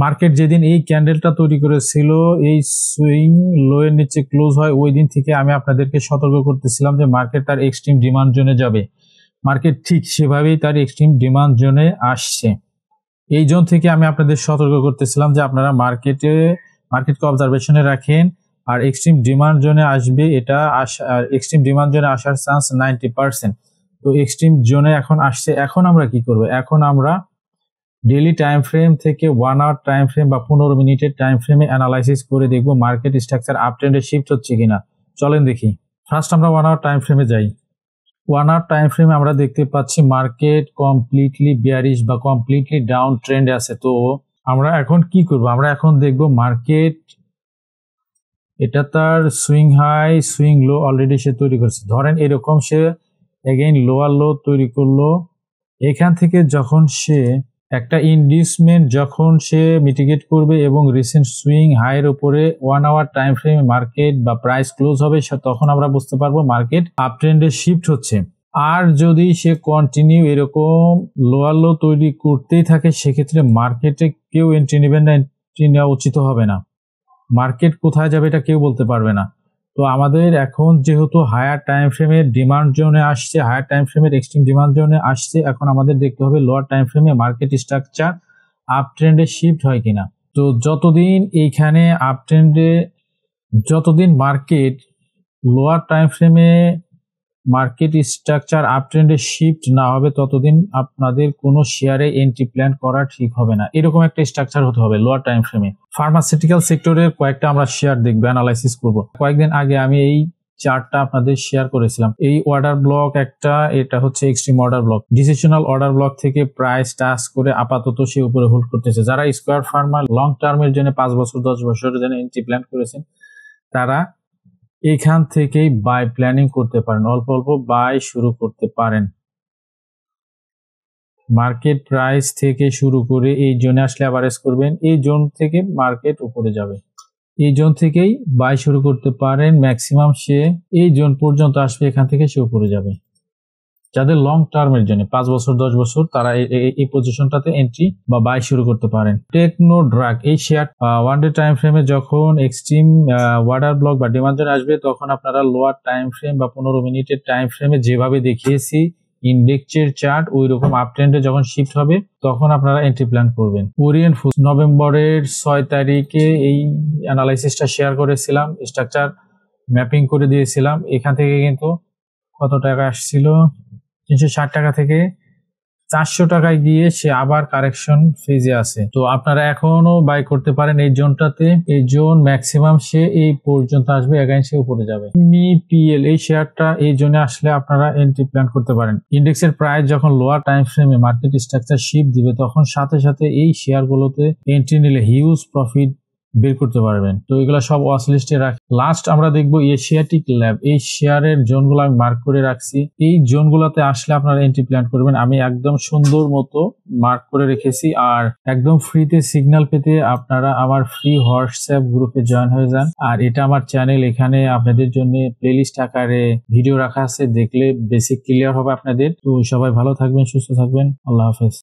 Market যেদিন এই ক্যান্ডেলটা তৈরি করেছিল, এই সুইং লো এর নিচে ক্লোজ হয়, ওই দিন থেকে আমি আপনাদেরকে সতর্ক করতেছিলাম যে মার্কেট তার এক্সট্রিম ডিমান্ড জোনে যাবে। মার্কেট ঠিক সেভাবেই তার এক্সট্রিম ডিমান্ড জোনে আসছে। এই জোন থেকে আমি আপনাদের সতর্ক করতেছিলাম যে আপনারা মার্কেটকে অবজারভেশনে রাখেন, আর এক্সট্রিম ডিমান্ড জোনে আসবে, এটা এক্সট্রিম ডিমান্ড জোনে আসার চান্স 90%। তো এক্সট্রিম জোনে এখন আসছে। এখন আমরা কি করব? এখন আমরা ডেইলি টাইম ফ্রেম থেকে 1 আওয়ার টাইম ফ্রেম বা 15 মিনিটের টাইম ফ্রেমে অ্যানালাইসিস করে দেখব মার্কেট স্ট্রাকচার আপ ট্রেন্ডে শিফট হচ্ছে কিনা। চলেন দেখি। ফার্স্ট আমরা 1 আওয়ার টাইম ফ্রেমে যাই। 1 আওয়ার টাইম ফ্রেমে আমরা দেখতে পাচ্ছি মার্কেট কমপ্লিটলি বিয়ারিশ বা কমপ্লিটলি ডাউন ট্রেন্ডে আছে। তো আমরা এখন কি করব? আমরা এখন দেখব মার্কেট, এটা তার swing high swing low already সে তৈরি করছে। ধরেন এরকম সে এগেইন লোয়ার লো তৈরি করলো। এখান থেকে যখন সে একটা ইনডিউসমেন্ট যখন সে মিটিগেট করবে এবং রিসেন্ট সুইং হাইয়ের উপরে 1 আওয়ার টাইম ফ্রেমে মার্কেট বা প্রাইস ক্লোজ হবে, তখন আমরা বুঝতে পারবো মার্কেট আপ ট্রেন্ডে শিফট হচ্ছে। আর যদি সে কন্টিনিউ এরকম লোয়ার লো তৈরি করতেই থাকে, সেক্ষেত্রে মার্কেটে কেউ এন্ট্রি নেবেন না, এন্ট্রি নেওয়া উচিত হবে না। মার্কেট কোথায় যাবে এটা কেউ বলতে পারবে না। তো আমাদের এখন যেহেতু হায়ার টাইম ফ্রেমের ডিমান্ড জোনে আসছে, হায়ার টাইম ফ্রেমের এক্সট্রিম ডিমান্ড জোনে আসছে, এখন আমাদের দেখতে হবে লোয়ার টাইম ফ্রেমে মার্কেট স্ট্রাকচার আপ ট্রেন্ডে শিফট হয় কিনা। তো যতদিন এইখানে আপ ট্রেন্ডে, যতদিন মার্কেট লোয়ার টাইম ফ্রেমে মার্কেট স্ট্রাকচার আপ ট্রেন্ডে শিফট না হবে, ততদিন আপনাদের কোনো শেয়ারে এন্ট্রি প্ল্যান করা ঠিক হবে না। এরকম একটা স্ট্রাকচার হতে হবে লোয়ার টাইম ফ্রেমে। ফার্মাসিউটিক্যাল সেক্টরের কয়েকটা আমরা শেয়ার দেখবো, অ্যানালাইসিস করব। কয়েকদিন আগে আমি এই চার্টটা আপনাদের শেয়ার করেছিলাম। এই অর্ডার ব্লক একটা, এটা হচ্ছে extreme order block. Decisional order block থেকে প্রাইস টাচ করে আপাতত সে উপরে হোল্ড করতেছে। যারা স্কয়ার ফার্মা লং টার্মের জন্য 5 বছর 10 বছরের জন্য এন্ট্রি প্ল্যান করেছেন, তারা এখান থেকেই বাই প্ল্যানিং করতে পারেন, অল্প অল্প বাই শুরু করতে পারেন। মার্কেট প্রাইস থেকে শুরু করে এই জোনে আসলে অ্যাভারেজ করবেন, এই জোন থেকে মার্কেট উপরে যাবে, এই জোন থেকেই বাই শুরু করতে পারেন। ম্যাক্সিমাম সে এই জোন পর্যন্ত আসবে, এখান থেকে সে উপরে যাবে। যাদের লং টার্মের জন্য 5 বছর 10 বছর, তারা এই পজিশনটাতে এন্ট্রি বা বাই শুরু করতে পারেন। টেকনো ড্রাগ, এই শেয়ার ওয়ান ডে টাইম ফ্রেমে যখন এক্সট্রিম অর্ডার ব্লক বা ডিমান্ড জোন আসবে, তখন আপনারা লোয়ার টাইম ফ্রেম বা 15 মিনিটের টাইম ফ্রেমে যেভাবে দেখিয়েছি ইন্ডেক্সের চার্ট, ওই রকম আপ ট্রেন্ডে যখন শিফট হবে তখন আপনারা এন্ট্রি প্ল্যান করবেন। ওরিয়েন্ট ফুডস নভেম্বরের 6 তারিখে এই অ্যানালাইসিসটা শেয়ার করেছিলাম, স্ট্রাকচার ম্যাপিং করে দিয়েছিলাম। এখান থেকে কিন্তু কত টাকা আসছিল, 360 টাকা থেকে 400 টাকায় গিয়ে সে আবার কারেকশন ফেজে আছে। তো আপনারা এখনো বাই করতে পারেন এই জোনটাতে। এই জোন ম্যাক্সিমাম সে এই পর্যন্ত আসবে, এগাইন সে উপরে যাবে। মিপিএল, এই শেয়ারটা এই জোনে আসলে আপনারা এন্ট্রি প্ল্যান করতে পারেন। ইন্ডেক্সের প্রাইস যখন লোয়ার টাইম ফ্রেমে মার্কেট স্ট্রাকচার শিফট দিবে, তখন সাথে সাথে এই শেয়ারগুলোতে এন্ট্রি নিলে হিউজ প্রফিট বের করতে পারবেন। তো এগুলো সব ওয়াচ লিস্টে রাখ। লাস্ট আমরা দেখবো এশিয়াটিক ল্যাব, এই শেয়ারের জোনগুলো আমি মার্ক করে রাখছি। এই জোনগুলোতে আসলে আপনারা এন্ট্রি প্ল্যান করবেন। আমি একদম সুন্দর মতো মার্ক করে রেখেছি। আর একদম ফ্রিতে সিগন্যাল পেতে আপনারা আমার ফ্রি হোয়াটসঅ্যাপ গ্রুপে জয়েন হয়ে যান। আর এটা আমার চ্যানেল, এখানে আপনাদের জন্য প্লেলিস্ট আকারে ভিডিও রাখা আছে, দেখলে বেসিক ক্লিয়ার হবে আপনাদের। তো সবাই ভালো থাকবেন, সুস্থ থাকবেন। আল্লাহ হাফেজ।